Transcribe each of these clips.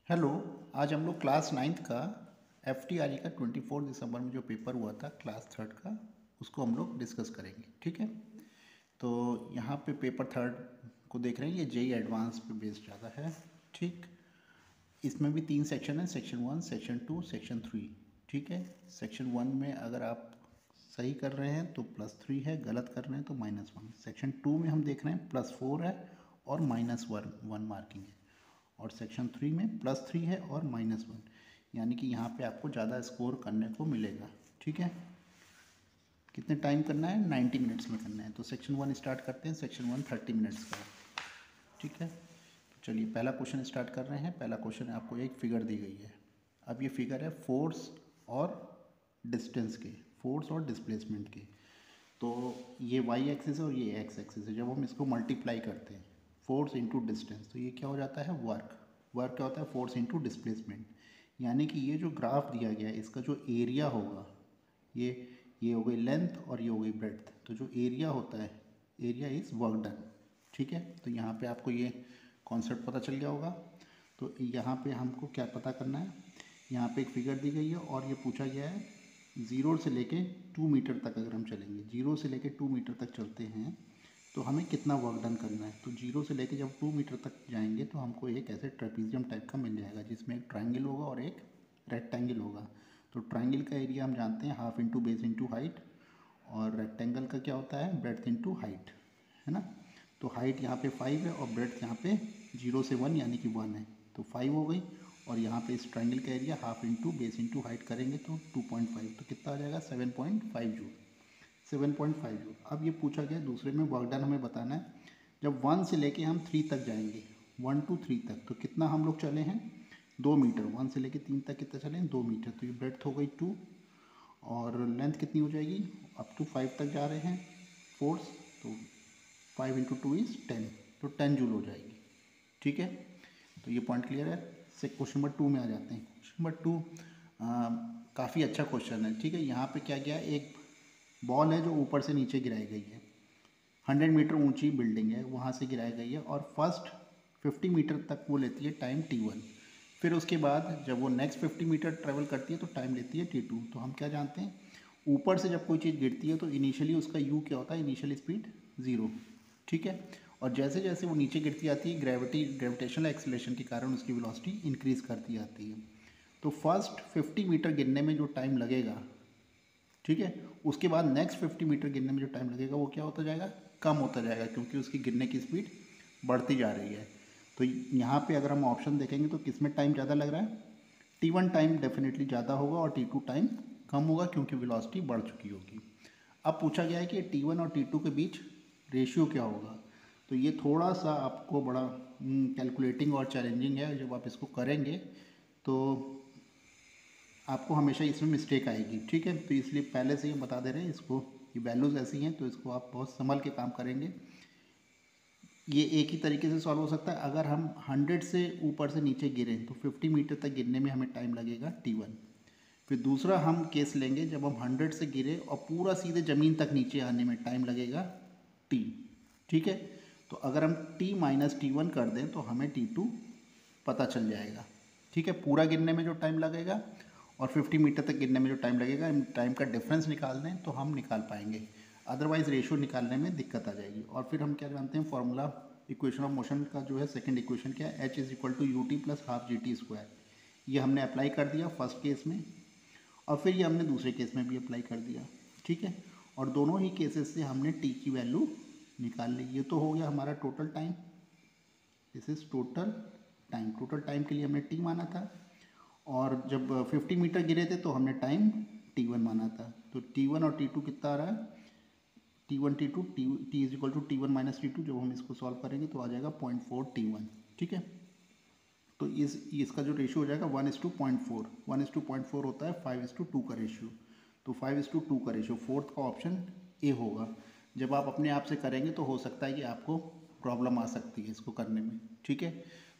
Hello. आज हम लोग क्लास नाइन्थ का FTRE का 24 दिसंबर में जो पेपर हुआ था क्लास थर्ड का, उसको हम लोग डिस्कस करेंगे। ठीक है, तो यहाँ पे पेपर थर्ड को देख रहे हैं, ये JEE एडवांस पे बेस्ड ज़्यादा है। ठीक, इसमें भी 3 सेक्शन है, सेक्शन 1, सेक्शन 2, सेक्शन 3। ठीक है, सेक्शन 1 में अगर आप सही कर रहे हैं तो +3 है, गलत कर रहे हैं तो -1। सेक्शन 2 में हम देख रहे हैं +4 है और -1 मार्किंग है। और सेक्शन 3 में +3 है और -1, यानी कि यहाँ पे आपको ज़्यादा स्कोर करने को मिलेगा। ठीक है, कितने टाइम करना है? 90 मिनट्स में करना है। तो सेक्शन 1 स्टार्ट करते हैं। सेक्शन 1 30 मिनट्स का है। ठीक है, तो चलिए पहला क्वेश्चन स्टार्ट कर रहे हैं। पहला क्वेश्चन आपको एक फिगर दी गई है। अब ये फिगर है फोर्स और डिस्टेंस के, फोर्स और डिस्प्लेसमेंट के। तो ये वाई एक्सिस है और ये एक्स एक्सिस है। जब हम इसको मल्टीप्लाई करते हैं फोर्स इंटू डिस्टेंस, तो ये क्या हो जाता है? वर्क। वर्क क्या होता है? Force into displacement. यानी कि ये जो ग्राफ दिया गया है, इसका जो एरिया होगा, ये हो गई लेंथ और ये हो गई ब्रेड्थ। तो जो एरिया होता है, एरिया इज़ वर्क डन। ठीक है, तो यहाँ पे आपको ये कॉन्सेप्ट पता चल गया होगा। तो यहाँ पे हमको क्या पता करना है? यहाँ पे एक फिगर दी गई है और ये पूछा गया है 0 से लेके 2 मीटर तक अगर हम चलेंगे, 0 से लेके 2 मीटर तक चलते हैं तो हमें कितना वर्क डन करना है। तो 0 से लेके जब 2 मीटर तक जाएंगे तो हमको एक ऐसे ट्रेपीजियम टाइप का मिल जाएगा, जिसमें एक ट्रायंगल होगा और एक रेक्टेंगल होगा। तो ट्रायंगल का एरिया हम जानते हैं half into base into height, और रेक्टेंगल का क्या होता है? ब्रेड्थ इंटू हाइट, है ना। तो हाइट यहाँ पे 5 है और ब्रेड्थ यहाँ पे 0 से 1 यानी कि 1 है, तो 5 हो गई। और यहाँ पे इस ट्रायंगल का area half into base into height करेंगे तो 2.5, तो कितना आ जाएगा? 7.5 जूल। 7.5 जूल। अब ये पूछा गया दूसरे में वर्क डन हमें बताना है। जब 1 से लेके हम 3 तक जाएंगे, 1 to 3 तक, तो कितना हम लोग चले हैं? 2 मीटर। 1 से लेके 3 तक कितना चले हैं? 2 मीटर। तो ये ब्रेड्थ हो गई 2, और लेंथ कितनी हो जाएगी? अप टू 5 तक जा रहे हैं फोर्स, तो 5 इंटू 2 इज़ 10, तो 10 जूल हो जाएगी। ठीक है, तो ये पॉइंट क्लियर है। से क्वेश्चन नंबर 2 में आ जाते हैं। क्वेश्चन नंबर 2 काफ़ी अच्छा क्वेश्चन है। ठीक है, यहाँ पे क्या गया? एक बॉल है जो ऊपर से नीचे गिराई गई है। 100 मीटर ऊंची बिल्डिंग है, वहाँ से गिराई गई है, और फर्स्ट 50 मीटर तक वो लेती है टाइम T1। फिर उसके बाद जब वो नेक्स्ट 50 मीटर ट्रेवल करती है तो टाइम लेती है T2। तो हम क्या जानते हैं? ऊपर से जब कोई चीज़ गिरती है तो इनिशियली उसका U क्या होता है? Initial speed 0। ठीक है, और जैसे जैसे वो नीचे गिरती आती है, ग्रेविटेशनल एक्सीलरेशन के कारण उसकी वेलोसिटी इंक्रीज़ करती आती है। तो फर्स्ट 50 मीटर गिरने में जो टाइम लगेगा, ठीक है, उसके बाद नेक्स्ट 50 मीटर गिरने में जो टाइम लगेगा वो क्या होता जाएगा? कम होता जाएगा, क्योंकि उसकी गिरने की स्पीड बढ़ती जा रही है। तो यहाँ पे अगर हम ऑप्शन देखेंगे तो किस में टाइम ज़्यादा लग रहा है? T1 टाइम डेफिनेटली ज़्यादा होगा और T2 टाइम कम होगा, क्योंकि वेलोसिटी बढ़ चुकी होगी। अब पूछा गया है कि T1 और T2 के बीच रेशियो क्या होगा। तो ये थोड़ा सा आपको बड़ा कैलकुलेटिंग और चैलेंजिंग है। जब आप इसको करेंगे तो आपको हमेशा इसमें मिस्टेक आएगी। ठीक है, तो इसलिए पहले से ही बता दे रहे हैं इसको, ये वैल्यूज़ ऐसी हैं तो इसको आप बहुत संभल के काम करेंगे। ये एक ही तरीके से सॉल्व हो सकता है। अगर हम 100 से ऊपर से नीचे गिरें तो 50 मीटर तक गिरने में हमें टाइम लगेगा T1। फिर दूसरा हम केस लेंगे जब हम 100 से गिरे और पूरा सीधे ज़मीन तक नीचे आने में टाइम लगेगा T। ठीक है, तो अगर हम T माइनस T1 कर दें तो हमें T2 पता चल जाएगा। ठीक है, पूरा गिरने में जो टाइम लगेगा और 50 मीटर तक गिरने में जो टाइम लगेगा, इन टाइम का डिफरेंस निकाल दें तो हम निकाल पाएंगे, अदरवाइज रेशियो निकालने में दिक्कत आ जाएगी। और फिर हम क्या जानते हैं? फॉर्मूला इक्वेशन ऑफ मोशन का जो है सेकंड इक्वेशन क्या है? H is equal to u t plus half g t square. ये हमने अप्लाई कर दिया फर्स्ट केस में, और फिर ये हमने दूसरे केस में भी अप्लाई कर दिया। ठीक है, और दोनों ही केसेस से हमने टी की वैल्यू निकाल ली। ये तो हो गया हमारा total time. This is total time. Total time के लिए हमने टी माना था, और जब 50 मीटर गिरे थे तो हमने टाइम T1 माना था। तो T1 और T2 कितना आ रहा है? T1 T2 T is equal to T1 minus T2। जब हम इसको सॉल्व करेंगे तो आ जाएगा 0.4 T1। ठीक है, तो इसका जो रेशियो हो जाएगा 1:0.4। 1:0.4 होता है 5:2 का रेशियो। तो 5:2 का रेशियो, फोर्थ का ऑप्शन ए होगा। जब आप अपने आप से करेंगे तो हो सकता है कि आपको प्रॉब्लम आ सकती है इसको करने में। ठीक है,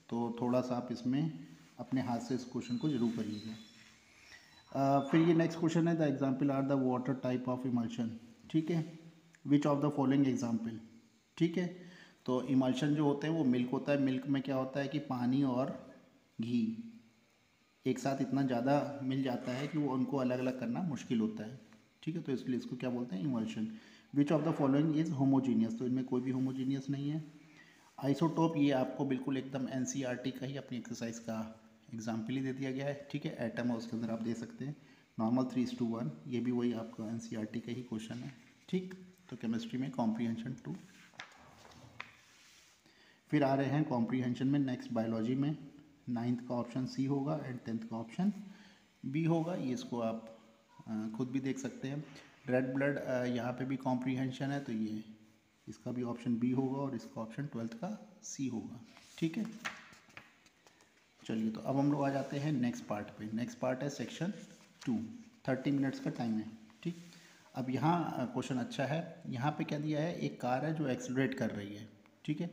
तो थोड़ा सा आप इसमें अपने हाथ से इस क्वेश्चन को जरूर करिएगा। फिर ये नेक्स्ट क्वेश्चन है, the example are the water type of emulsion. ठीक है, which of the following example. ठीक है, तो इमल्शन जो होते हैं वो मिल्क होता है। मिल्क में क्या होता है कि पानी और घी, एक साथ इतना ज़्यादा मिल जाता है कि वो उनको अलग अलग करना मुश्किल होता है, ठीक है। तो इसलिए इसको क्या बोलते हैं, emulsion. Which of the following is homogeneous, तो इनमें कोई भी होमोजीनियस नहीं है। आइसोटोप, ये आपको बिल्कुल एकदम एनसीईआरटी का ही अपनी एक्सरसाइज का एग्जाम्पल ही दे दिया गया है, ठीक है। एटम है उसके अंदर आप दे सकते हैं नॉर्मल 3:1, ये भी वही आपका एनसीईआरटी का ही क्वेश्चन है, ठीक। तो केमिस्ट्री में कॉम्प्रीहेंशन 2। फिर आ रहे हैं कॉम्प्रीहेंशन में नेक्स्ट बायोलॉजी में 9th का ऑप्शन सी होगा एंड 10th का ऑप्शन बी होगा। ये इसको आप खुद भी देख सकते हैं। रेड ब्लड यहाँ पे भी कॉम्प्रीहेंशन है, तो ये इसका भी ऑप्शन बी होगा और इसका ऑप्शन 12th का सी होगा, ठीक है। चलिए, तो अब हम लोग आ जाते हैं नेक्स्ट पार्ट पे। नेक्स्ट पार्ट है सेक्शन 2, 30 मिनट्स का टाइम है, ठीक। अब यहाँ क्वेश्चन अच्छा है। यहाँ पे क्या दिया है, एक कार है जो एक्सेलरेट कर रही है, ठीक है।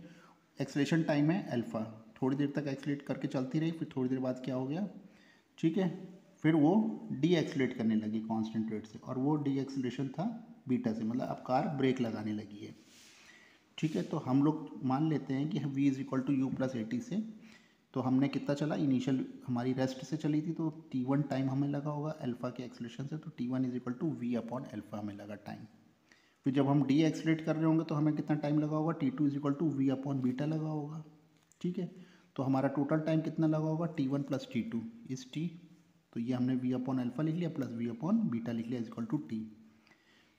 एक्सेलरेशन टाइम है अल्फ़ा, थोड़ी देर तक एक्सेलरेट करके चलती रही, फिर थोड़ी देर बाद क्या हो गया, ठीक है, फिर वो डी एक्सेलरेट करने लगी कांस्टेंट रेट से, और वो डी एक्सेलरेशन था बीटा से, मतलब अब कार ब्रेक लगाने लगी है, ठीक है। तो हम लोग मान लेते हैं कि v is equal to u plus a t से, तो हमने कितना चला, इनिशियल हमारी रेस्ट से चली थी, तो t1 टाइम हमें लगा होगा अल्फ़ा के एक्सेलरेशन से, तो t1 is equal to v upon alpha हमें लगा टाइम। फिर जब हम डी एक्सेलरेट कर रहे होंगे तो हमें कितना टाइम लगा होगा, t2 is equal to v upon beta लगा होगा, ठीक है। तो हमारा टोटल टाइम कितना लगा होगा, t1 plus t2 is t, तो ये हमने v अपॉन अल्फ़ा लिख लिया प्लस v अपॉन बीटा लिख लिया इज इक्वल टू t।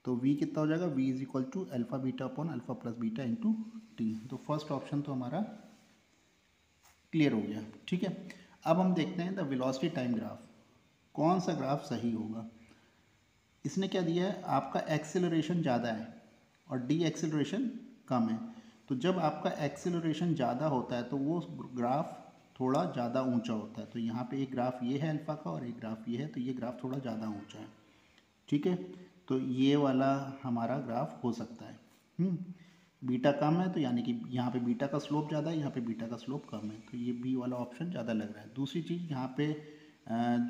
तो v कितना हो जाएगा, v is equal to alpha beta upon alpha plus beta into t. तो फर्स्ट ऑप्शन तो हमारा क्लियर हो गया, ठीक है। अब हम देखते हैं द वेलोसिटी टाइम ग्राफ, कौन सा ग्राफ सही होगा। इसने क्या दिया है, आपका एक्सेलरेशन ज़्यादा है और डी एक्सेलरेशन कम है। तो जब आपका एक्सेलरेशन ज़्यादा होता है तो वो ग्राफ थोड़ा ज़्यादा ऊंचा होता है। तो यहाँ पे एक ग्राफ ये है अल्फ़ा का और एक ग्राफ ये है, तो ये ग्राफ थोड़ा ज़्यादा ऊंचा है, ठीक है। तो ये वाला हमारा ग्राफ हो सकता है। बीटा कम है, तो यानी कि यहाँ पे बीटा का स्लोप ज़्यादा है, यहाँ पे बीटा का स्लोप कम है, तो ये बी वाला ऑप्शन ज़्यादा लग रहा है। दूसरी चीज़ यहाँ पे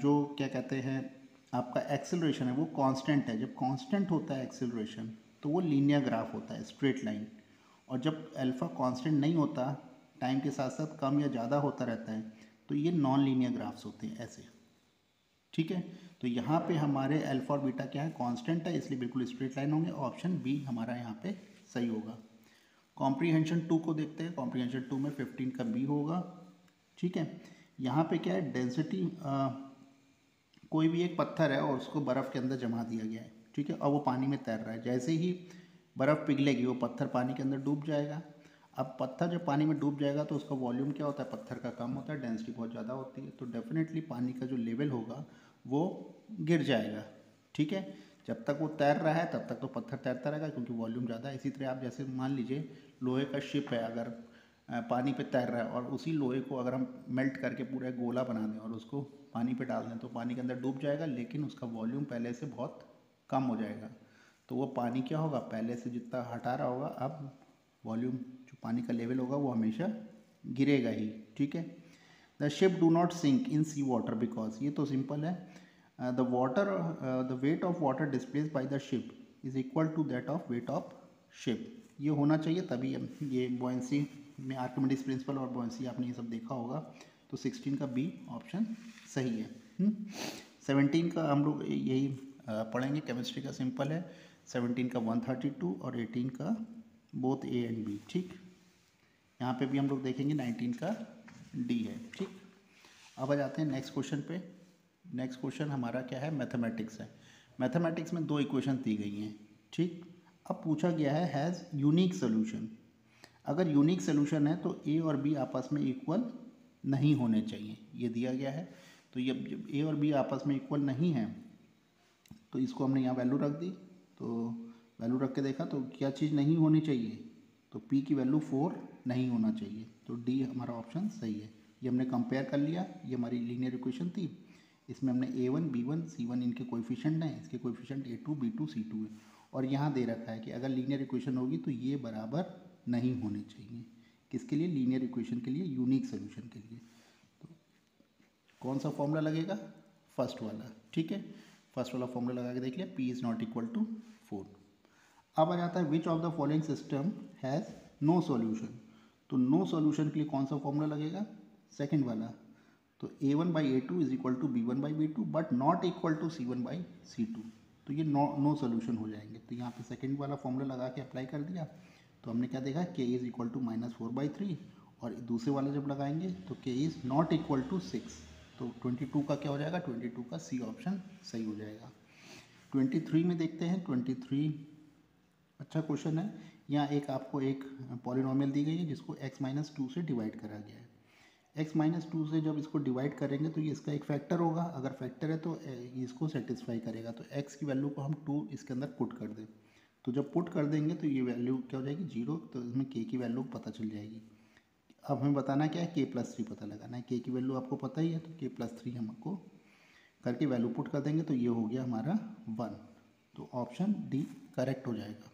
जो क्या कहते हैं, आपका एक्सेलरेशन है वो कांस्टेंट है। जब कांस्टेंट होता है एक्सेलरेशन तो वो लीनियर ग्राफ होता है, स्ट्रेट लाइन। और जब अल्फ़ा कांस्टेंट नहीं होता, टाइम के साथ साथ कम या ज़्यादा होता रहता है, तो ये नॉन लीनियर ग्राफ्स होते हैं ऐसे, ठीक है। तो यहाँ पे हमारे अल्फ़ा और बीटा क्या है, कांस्टेंट है, इसलिए बिल्कुल स्ट्रेट लाइन होंगे। ऑप्शन बी हमारा यहाँ पे सही होगा। कॉम्प्रीहेंशन 2 को देखते हैं। कॉम्प्रीहेंशन 2 में 15 का बी होगा, ठीक है। यहाँ पे क्या है, डेंसिटी, कोई भी एक पत्थर है और उसको बर्फ़ के अंदर जमा दिया गया है, ठीक है, और वो पानी में तैर रहा है। जैसे ही बर्फ़ पिघलेगी वो पत्थर पानी के अंदर डूब जाएगा। अब पत्थर जब पानी में डूब जाएगा तो उसका वॉल्यूम क्या होता है, पत्थर का कम होता है, डेंसिटी बहुत ज़्यादा होती है, तो डेफिनेटली पानी का जो लेवल होगा वो गिर जाएगा, ठीक है। जब तक वो तैर रहा है तब तक तो पत्थर तैरता रहेगा क्योंकि वॉल्यूम ज़्यादा है। इसी तरह आप जैसे मान लीजिए लोहे का शिप है, अगर पानी पे तैर रहा है और उसी लोहे को अगर हम मेल्ट करके पूरा एक गोला बना दें और उसको पानी पे डाल दें तो पानी के अंदर डूब जाएगा, लेकिन उसका वॉल्यूम पहले से बहुत कम हो जाएगा। तो वो पानी क्या होगा, पहले से जितना हटा रहा होगा, अब वॉल्यूम जो पानी का लेवल होगा वो हमेशा गिरेगा ही, ठीक है। The ship do not sink in sea water because, ये तो सिंपल है। The weight of water displace by the ship is equal to that of weight of ship, ये होना चाहिए तभी ये बुयांसी में आर्किमिडीज प्रिंसिपल और बुयांसी आपने ये सब देखा होगा। तो 16 का बी ऑप्शन सही है। 17 का हम लोग यही पढ़ेंगे, केमिस्ट्री का सिंपल है। 17 का 132 और 18 का बोथ ए एंड बी, ठीक। यहाँ पे भी हम लोग देखेंगे 19 का डी है, ठीक। अब आ जाते हैं नेक्स्ट क्वेश्चन पे। नेक्स्ट क्वेश्चन हमारा क्या है, मैथमेटिक्स है। मैथमेटिक्स में 2 इक्वेशन दी गई हैं, ठीक। अब पूछा गया है हैज़ यूनिक सोल्यूशन। अगर यूनिक सोल्यूशन है तो ए और बी आपस में इक्वल नहीं होने चाहिए, ये दिया गया है। तो ये जब ए और बी आपस में इक्वल नहीं है तो इसको हमने यहाँ वैल्यू रख दी। तो वैल्यू रख के देखा तो क्या चीज़ नहीं होनी चाहिए, तो p की वैल्यू 4 नहीं होना चाहिए, तो डी हमारा ऑप्शन सही है। ये हमने कंपेयर कर लिया, ये हमारी लीनियर इक्वेशन थी, इसमें हमने a1 b1 c1 इनके कोएफिशिएंट हैं, इसके कोएफिशिएंट a2 b2 c2 है। और यहाँ दे रखा है कि अगर लीनियर इक्वेशन होगी तो ये बराबर नहीं होने चाहिए। किसके लिए, लीनियर इक्वेशन के लिए, यूनिक सोल्यूशन के लिए। तो कौन सा फॉर्मूला लगेगा, फर्स्ट वाला, ठीक है। फर्स्ट वाला फॉर्मूला लगा के देख लिया, p is not equal to 4। अब आ जाता है which of the following system has no solution. तो नो सॉल्यूशन के लिए कौन सा फॉर्मूला लगेगा, सेकंड वाला, तो A1/A2 is equal to B1/B2 but not equal to C1/C2, तो ये नो सोल्यूशन हो जाएंगे। तो यहाँ पे सेकेंड वाला फॉर्मूला लगा के अप्लाई कर दिया तो हमने क्या देखा, K इज इक्वल टू -4/3, और दूसरे वाला जब लगाएंगे तो K is not equal to 6, तो 22 का क्या हो जाएगा, 22 का सी ऑप्शन सही हो जाएगा। 23 में देखते हैं। 23 अच्छा क्वेश्चन है। यहाँ एक आपको एक पॉलिनोमियल दी गई है जिसको x-2 से डिवाइड करा गया है। x-2 से जब इसको डिवाइड करेंगे तो ये इसका एक फैक्टर होगा, अगर फैक्टर है तो इसको सेटिस्फाई करेगा। तो x की वैल्यू को हम 2 इसके अंदर पुट कर दें, तो जब पुट कर देंगे तो ये वैल्यू क्या हो जाएगी, 0, तो इसमें k की वैल्यू पता चल जाएगी। अब हमें बताना क्या है, k+3 पता लगाना है। k की वैल्यू आपको पता ही है, तो k+3 हमको करके वैल्यू पुट कर देंगे तो ये हो गया हमारा 1, तो ऑप्शन डी करेक्ट हो जाएगा।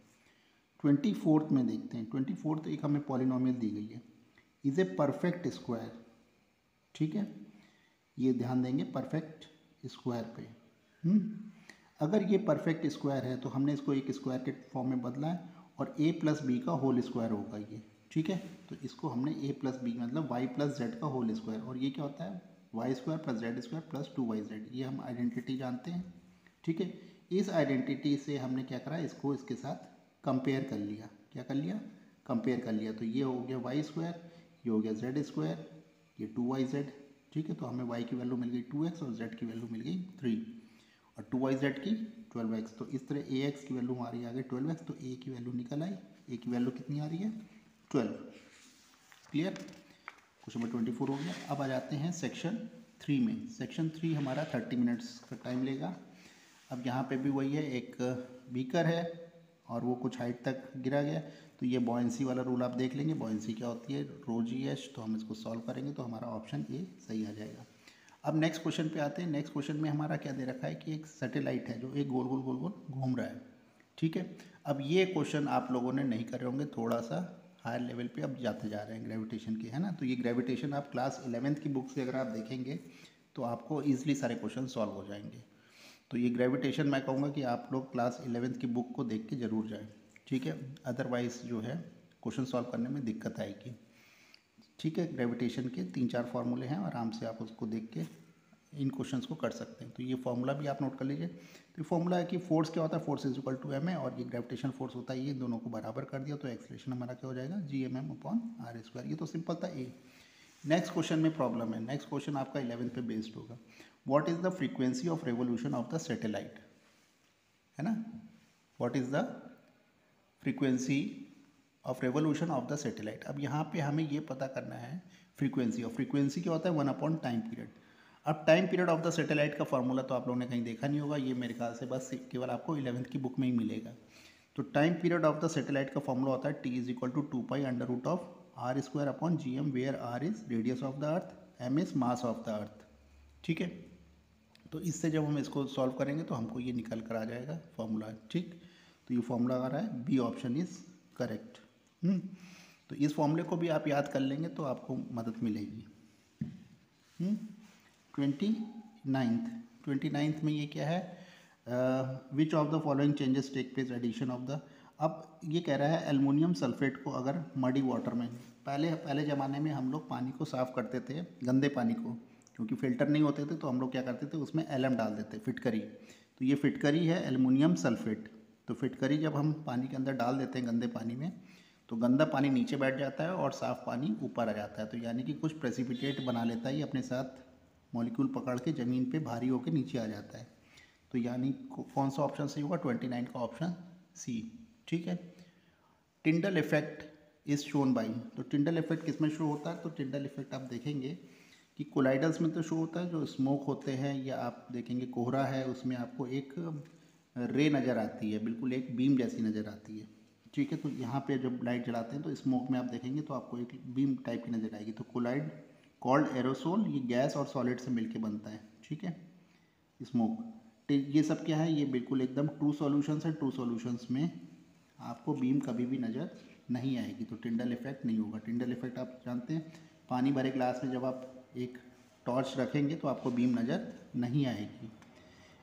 24 में देखते हैं। 24 एक हमें पॉलिनोमियल दी गई है, इज ए परफेक्ट स्क्वायर, ठीक है, ये ध्यान देंगे परफेक्ट स्क्वायर पे। अगर ये परफेक्ट स्क्वायर है तो हमने इसको एक स्क्वायर के फॉर्म में बदला है और a+b का होल स्क्वायर होगा ये, ठीक है। तो इसको हमने a+b मतलब y+z का होल स्क्वायर, और ये क्या होता है, y² + z² + 2yz, ये हम आइडेंटिटी जानते हैं, ठीक है। इस आइडेंटिटी से हमने क्या करा, इसको इसके साथ कंपेयर कर लिया। क्या कर लिया, कंपेयर कर लिया। तो ये हो गया y², ये हो गया z², ये 2yz, ठीक है। तो हमें y की वैल्यू मिल गई 2x और z की वैल्यू मिल गई 3 और 2yz की 12x। तो इस तरह ax की वैल्यू हमारी आ गई 12x, तो a की वैल्यू निकल आई। a की वैल्यू कितनी आ रही है, 12। क्लियर, क्वेश्चन नंबर 24 हो गया। अब आ जाते हैं सेक्शन 3 में। सेक्शन 3 हमारा 30 मिनट्स का टाइम लेगा। अब यहाँ पे भी वही है, एक बीकर है और वो कुछ हाइट तक गिरा गया, तो ये बॉयंसी वाला रूल आप देख लेंगे। बॉयंसी क्या होती है, ρg(h), तो हम इसको सॉल्व करेंगे तो हमारा ऑप्शन ए सही आ जाएगा। अब नेक्स्ट क्वेश्चन पे आते हैं। नेक्स्ट क्वेश्चन में हमारा क्या दे रखा है कि एक सैटेलाइट है जो एक गोल गोल गोल गोल घूम रहा है, ठीक है। अब ये क्वेश्चन आप लोगों ने नहीं करे होंगे, थोड़ा सा हायर लेवल पे अब जाते जा रहे हैं ग्रेविटेशन के, है ना। तो ये ग्रेविटेशन आप क्लास 11th की बुक से अगर आप देखेंगे तो आपको ईजिली सारे क्वेश्चन सॉल्व हो जाएंगे। तो ये ग्रेविटेशन मैं कहूँगा कि आप लोग क्लास 11th की बुक को देख के ज़रूर जाएं, ठीक है, अदरवाइज़ जो है क्वेश्चन सॉल्व करने में दिक्कत आएगी, ठीक है। ग्रेविटेशन के 3-4 फार्मूले हैं, आराम से आप उसको देख के इन क्वेश्चंस को कर सकते हैं। तो ये फार्मूला भी आप नोट कर लीजिए। तो फार्मूला है कि फोर्स क्या होता है, force is equal to ma, और ये ग्रेविटेशन फोर्स होता है, ये दोनों को बराबर कर दिया तो एक्सेलरेशन हमारा क्या हो जाएगा, Gmm/r²। ये तो सिंपल था ए। नेक्स्ट क्वेश्चन में प्रॉब्लम है। नेक्स्ट क्वेश्चन आपका 11th पे बेस्ड होगा। What is the frequency of revolution of the satellite, है ना। What is the frequency of revolution of the satellite. अब यहाँ पे हमें ये पता करना है फ्रीक्वेंसी, और फ्रीक्वेंसी क्या होता है, 1/टाइम पीरियड। अब time period of the satellite का फार्मूला तो आप लोगों ने कहीं देखा नहीं होगा, ये मेरे ख्याल से बस केवल आपको 11th की बुक में ही मिलेगा। तो time period of the satellite का फार्मूला होता है T is equal to 2π√r²/gm, where r is radius of the earth, m is mass of the earth, ठीक है। तो इससे जब हम इसको सॉल्व करेंगे तो हमको ये निकल कर आ जाएगा फार्मूला, ठीक। तो ये फार्मूला आ रहा है, बी ऑप्शन इज करेक्ट। तो इस फॉर्मूले को भी आप याद कर लेंगे तो आपको मदद मिलेगी। 29th में ये क्या है, which of the following changes take place addition of the. अब ये कह रहा है एल्युमिनियम सल्फेट को अगर मडी वाटर में, पहले ज़माने में हम लोग पानी को साफ़ करते थे, गंदे पानी को, क्योंकि फ़िल्टर नहीं होते थे तो हम लोग क्या करते थे, उसमें एलम डाल देते, फिटकरी। तो ये फिटकरी है एल्युमिनियम सल्फेट। तो फिटकरी जब हम पानी के अंदर डाल देते हैं गंदे पानी में, तो गंदा पानी नीचे बैठ जाता है और साफ़ पानी ऊपर आ जाता है। तो यानी कि कुछ प्रेसिपिटेट बना लेता है ये अपने साथ, मॉलिक्यूल पकड़ के ज़मीन पे भारी होकर नीचे आ जाता है। तो यानी कौन सा ऑप्शन सही होगा, 29 का ऑप्शन सी, ठीक है। Tyndall effect is shown by. तो टिंडल इफेक्ट किस में शो होता है, तो टिंडल इफेक्ट आप देखेंगे कि कोलाइडल्स में तो शो होता है, जो स्मोक होते हैं, या आप देखेंगे कोहरा है, उसमें आपको एक रे नज़र आती है, बिल्कुल एक बीम जैसी नज़र आती है, ठीक है। तो यहाँ पे जब लाइट जलाते हैं तो स्मोक में आप देखेंगे तो आपको एक बीम टाइप की नज़र आएगी। तो कोलाइड कॉल्ड एरोसोल, ये गैस और सॉलिड से मिलके बनता है, ठीक है, स्मोक। ये सब क्या है, ये बिल्कुल एकदम ट्रू सॉल्यूशंस है। ट्रू सॉल्यूशंस में आपको बीम कभी भी नज़र नहीं आएगी, तो टिंडल इफेक्ट नहीं होगा। टिंडल इफेक्ट आप जानते हैं, पानी भरे ग्लास में जब आप एक टॉर्च रखेंगे तो आपको बीम नज़र नहीं आएगी।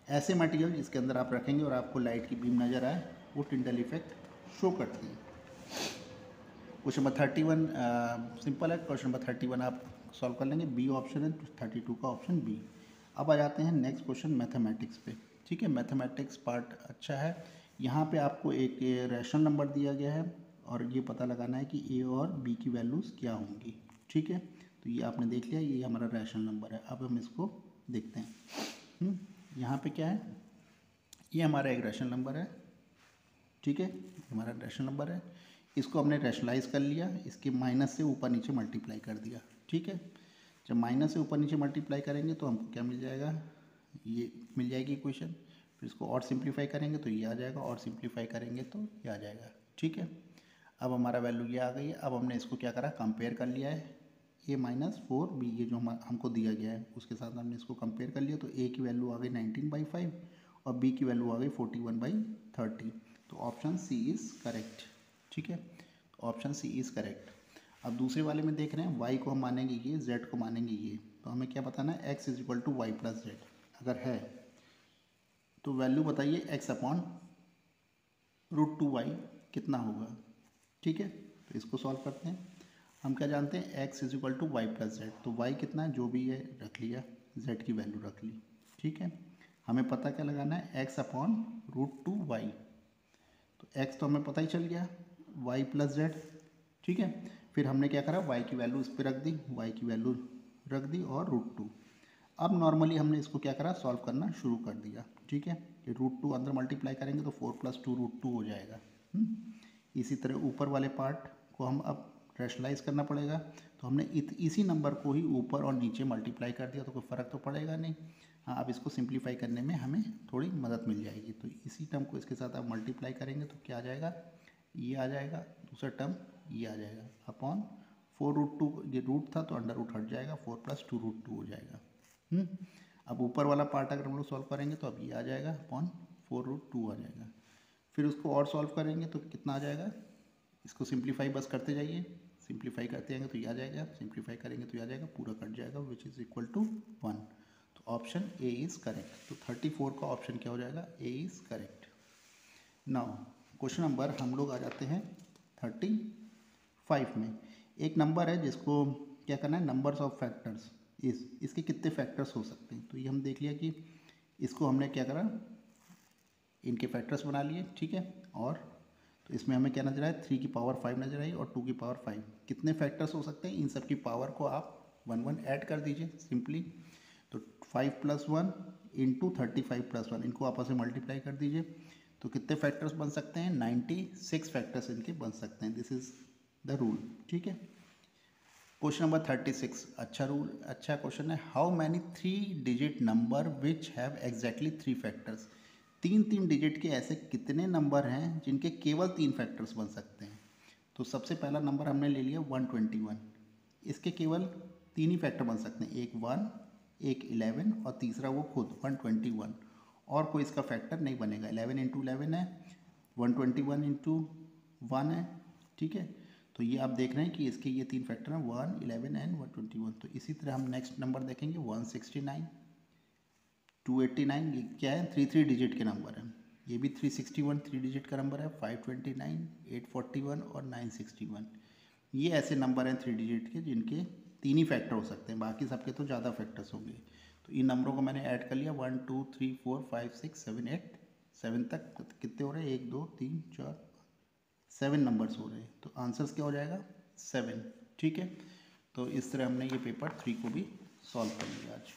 ऐसे मटेरियल जिसके अंदर आप रखेंगे और आपको लाइट की बीम नज़र आए, वो टिंडल इफेक्ट शो करती है। क्वेश्चन नंबर 31 सिंपल है। क्वेश्चन नंबर 31 आप सॉल्व कर लेंगे। बी ऑप्शन है 32 का ऑप्शन बी। अब आ जाते हैं नेक्स्ट क्वेश्चन मैथमेटिक्स पे। ठीक है, मैथमेटिक्स पार्ट अच्छा है। यहाँ पे आपको एक रैशनल नंबर दिया गया है और ये पता लगाना है कि ए और बी की वैल्यूज़ क्या होंगी। ठीक है, तो ये आपने देख लिया, ये हमारा रैशनल नंबर है। अब हम इसको देखते हैं। यहाँ पे क्या है, ये हमारा एक रैशनल नंबर है। ठीक है, हमारा रैशनल नंबर है, इसको हमने रैशनलाइज कर लिया, इसके माइनस से ऊपर नीचे मल्टीप्लाई कर दिया। ठीक है, जब माइनस से ऊपर नीचे मल्टीप्लाई करेंगे तो हमको क्या मिल जाएगा, ये मिल जाएगी इक्वेशन। फिर इसको और सिंप्लीफाई करेंगे तो ये आ जाएगा, और सिंप्लीफाई करेंगे तो ये आ जाएगा। ठीक है, अब हमारा वैल्यू ये आ गई है। अब हमने इसको क्या करा, कंपेयर कर लिया है, ए माइनस 4b, ये जो हमको दिया गया है उसके साथ हमने इसको कंपेयर कर लिया। तो ए की वैल्यू आ गई 19/5 और बी की वैल्यू आ गई 41/30। तो ऑप्शन सी इज़ करेक्ट। ठीक है, ऑप्शन सी इज़ करेक्ट। अब दूसरे वाले में देख रहे हैं, y को हम मानेंगे ये, z को मानेंगे ये। तो हमें क्या बताना है, x is equal to y plus z अगर है तो वैल्यू बताइए x अपॉन √2y कितना होगा। ठीक है, तो इसको सॉल्व करते हैं। हम क्या जानते हैं, x is equal to y plus z. तो y कितना है, जो भी है रख लिया, z की वैल्यू रख ली। ठीक है, हमें पता क्या लगाना है, x अपॉन √2y। तो x तो हमें पता ही चल गया, y प्लस जेड। ठीक है, फिर हमने क्या करा, y की वैल्यू इस पर रख दी, y की वैल्यू रख दी और √2। अब नॉर्मली हमने इसको क्या करा, सॉल्व करना शुरू कर दिया। ठीक है, ये √2 अंदर मल्टीप्लाई करेंगे तो 4 + 2 √2 हो जाएगा। इसी तरह ऊपर वाले पार्ट को हम अब रैशनलाइज करना पड़ेगा। तो हमने इसी नंबर को ही ऊपर और नीचे मल्टीप्लाई कर दिया, तो कोई फ़र्क तो पड़ेगा नहीं। हाँ, अब इसको सिंप्लीफाई करने में हमें थोड़ी मदद मिल जाएगी। तो इसी टर्म को इसके साथ आप मल्टीप्लाई करेंगे तो क्या आ जाएगा, ये आ जाएगा, दूसरा टर्म ये आ जाएगा अपॉन 4√2। ये रूट था तो अंडर रूट हट जाएगा, 4 + 2 √2 हो जाएगा। अब ऊपर वाला पार्ट अगर हम लोग सॉल्व करेंगे तो अब ये आ जाएगा अपॉन 4√2 आ जाएगा। फिर उसको और सॉल्व करेंगे तो कितना आ जाएगा, इसको सिंप्लीफाई बस करते जाइए, सिंप्लीफाई करते जाएंगे तो ये आ जाएगा, सिंप्लीफाई करेंगे तो ये आ जाएगा, पूरा कट जाएगा, विच इज़ इक्वल टू 1। तो ऑप्शन ए इज़ करेक्ट। तो 34 का ऑप्शन क्या हो जाएगा, A is correct. Now question number हम लोग आ जाते हैं 35 में। एक नंबर है जिसको क्या करना है, नंबर्स ऑफ फैक्टर्स, इसके कितने फैक्टर्स हो सकते हैं। तो ये हम देख लिया कि इसको हमने क्या करा, इनके फैक्टर्स बना लिए। ठीक है, और तो इसमें हमें क्या नजर आया, 3 की पावर 5 नजर आई और 2 की पावर 5। कितने फैक्टर्स हो सकते हैं, इन सब की पावर को आप 1 ऐड कर दीजिए सिंपली। तो 5 + 1 × 35 + 1, इनको आपस में मल्टीप्लाई कर दीजिए। तो कितने फैक्टर्स बन सकते हैं, 96 फैक्टर्स इनके बन सकते हैं। This is the rule. ठीक है, क्वेश्चन नंबर 36, अच्छा क्वेश्चन है। How many 3 digit number which have exactly 3 factors. 3 digit के ऐसे कितने नंबर हैं जिनके केवल 3 फैक्टर्स बन सकते हैं। तो सबसे पहला नंबर हमने ले लिया 121, इसके केवल 3 ही फैक्टर बन सकते हैं, एक 1, एक 11 और तीसरा वो खुद 121, और कोई इसका फैक्टर नहीं बनेगा। 11 × 11 है, 121 × 1 है। ठीक है, तो ये आप देख रहे हैं कि इसके ये 3 फैक्टर हैं, 1, 11 एंड 121। तो इसी तरह हम नेक्स्ट नंबर देखेंगे 169, 289, ये क्या है, 3 डिजिट के नंबर हैं। ये भी 361 3 डिजिट का नंबर है, 529, 841 और 961। ये ऐसे नंबर हैं 3 डिजिट के जिनके 3 ही फैक्टर हो सकते हैं, बाकी सबके तो ज़्यादा फैक्टर्स होंगे। तो इन नंबरों को मैंने ऐड कर लिया, 1 2 3 4 5 6 7 8, 7 तक कितने हो रहे हैं, 1 2 3 4 7 नंबर्स हो रहे हैं। तो आंसर्स क्या हो जाएगा, 7। ठीक है, तो इस तरह हमने ये पेपर 3 को भी सॉल्व कर लिया आज।